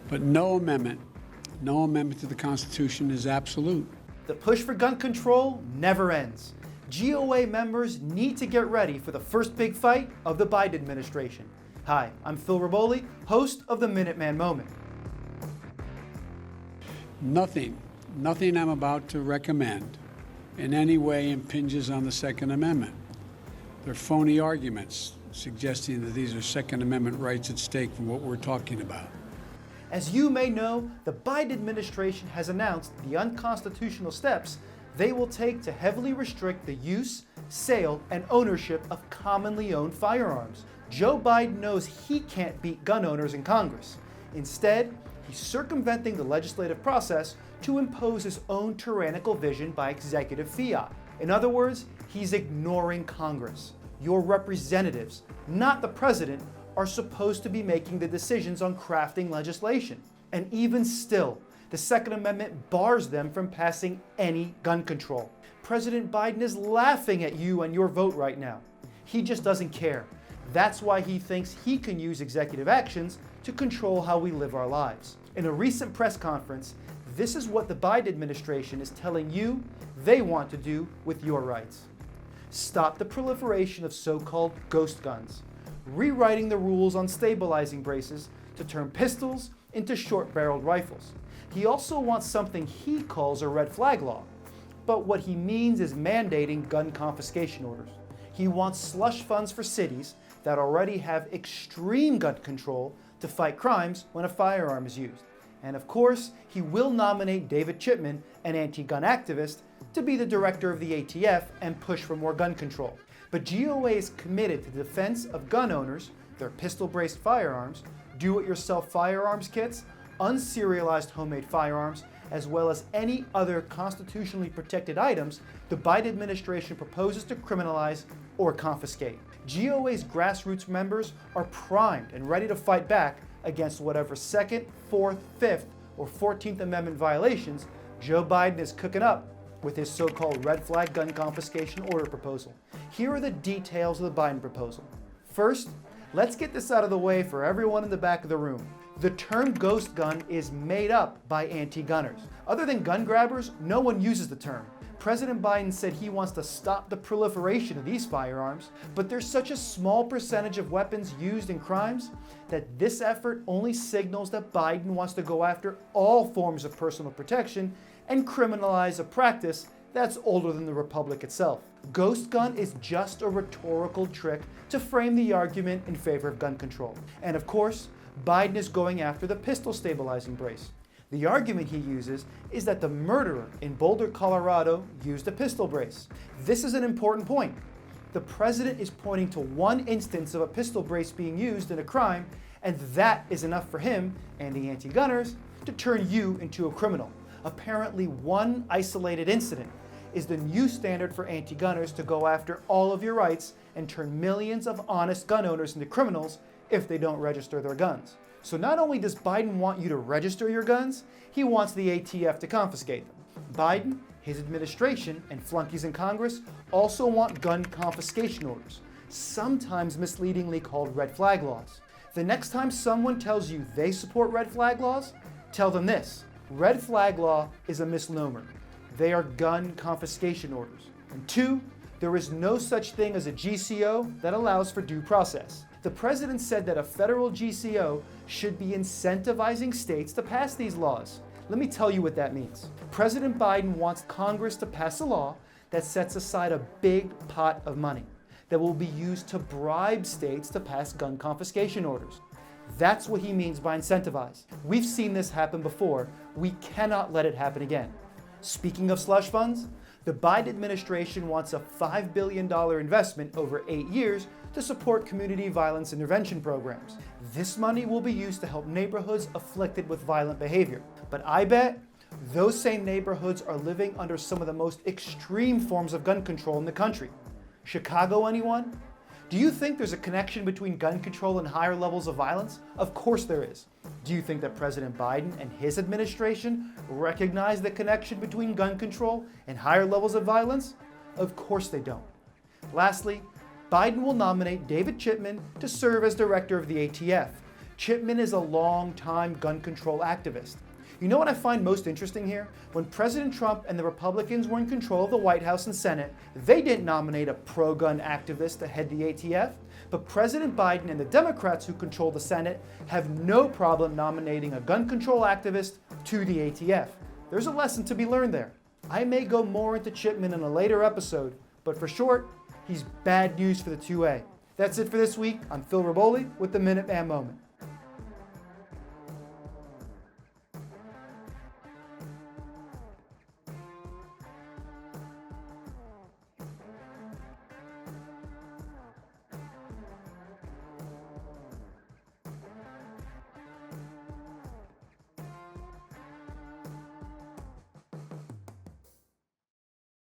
But no amendment to the Constitution is absolute. The push for gun control never ends. GOA members need to get ready for the first big fight of the Biden administration. Hi, I'm Phil Raboli, host of the Minuteman Moment. Nothing I'm about to recommend in any way impinges on the Second Amendment. They're phony arguments suggesting that these are Second Amendment rights at stake from what we're talking about. As you may know, the Biden administration has announced the unconstitutional steps they will take to heavily restrict the use, sale, and ownership of commonly owned firearms. Joe Biden knows he can't beat gun owners in Congress. Instead, he's circumventing the legislative process to impose his own tyrannical vision by executive fiat. In other words, he's ignoring Congress. Your representatives, not the president, are supposed to be making the decisions on crafting legislation. And even still, the Second Amendment bars them from passing any gun control. President Biden is laughing at you and your vote right now. He just doesn't care. That's why he thinks he can use executive actions to control how we live our lives. In a recent press conference, this is what the Biden administration is telling you they want to do with your rights. Stop the proliferation of so-called ghost guns, rewriting the rules on stabilizing braces to turn pistols into short-barreled rifles. He also wants something he calls a red flag law, but what he means is mandating gun confiscation orders. He wants slush funds for cities that already have extreme gun control to fight crimes when a firearm is used. And of course, he will nominate David Chipman, an anti-gun activist, to be the director of the ATF and push for more gun control. But GOA is committed to the defense of gun owners, their pistol-braced firearms, do-it-yourself firearms kits, unserialized homemade firearms, as well as any other constitutionally protected items the Biden administration proposes to criminalize or confiscate. GOA's grassroots members are primed and ready to fight back against whatever Second, Fourth, Fifth, or 14th Amendment violations Joe Biden is cooking up with his so-called red flag gun confiscation order proposal. Here are the details of the Biden proposal. First, let's get this out of the way for everyone in the back of the room. The term ghost gun is made up by anti-gunners. Other than gun grabbers, no one uses the term. President Biden said he wants to stop the proliferation of these firearms, but there's such a small percentage of weapons used in crimes that this effort only signals that Biden wants to go after all forms of personal protection and criminalize a practice that's older than the Republic itself. Ghost gun is just a rhetorical trick to frame the argument in favor of gun control. And of course, Biden is going after the pistol stabilizing brace. The argument he uses is that the murderer in Boulder, Colorado used a pistol brace. This is an important point. The president is pointing to one instance of a pistol brace being used in a crime, and that is enough for him and the anti-gunners to turn you into a criminal. Apparently, one isolated incident is the new standard for anti-gunners to go after all of your rights and turn millions of honest gun owners into criminals if they don't register their guns. So not only does Biden want you to register your guns, he wants the ATF to confiscate them. Biden, his administration, and flunkies in Congress also want gun confiscation orders, sometimes misleadingly called red flag laws. The next time someone tells you they support red flag laws, tell them this: red flag law is a misnomer. They are gun confiscation orders. And two, there is no such thing as a GCO that allows for due process. The president said that a federal GCO should be incentivizing states to pass these laws. Let me tell you what that means. President Biden wants Congress to pass a law that sets aside a big pot of money that will be used to bribe states to pass gun confiscation orders. That's what he means by incentivize. We've seen this happen before. We cannot let it happen again. Speaking of slush funds, the Biden administration wants a $5 billion investment over 8 years to support community violence intervention programs. This money will be used to help neighborhoods afflicted with violent behavior. But I bet those same neighborhoods are living under some of the most extreme forms of gun control in the country. Chicago, anyone? Do you think there's a connection between gun control and higher levels of violence? Of course there is. Do you think that President Biden and his administration recognize the connection between gun control and higher levels of violence? Of course they don't. Lastly, Biden will nominate David Chipman to serve as director of the ATF. Chipman is a long-time gun control activist. You know what I find most interesting here? When President Trump and the Republicans were in control of the White House and Senate, they didn't nominate a pro-gun activist to head the ATF, but President Biden and the Democrats who control the Senate have no problem nominating a gun control activist to the ATF. There's a lesson to be learned there. I may go more into Chipman in a later episode, but for short, he's bad news for the 2A. That's it for this week. I'm Phil Raboli with the Minuteman Moment.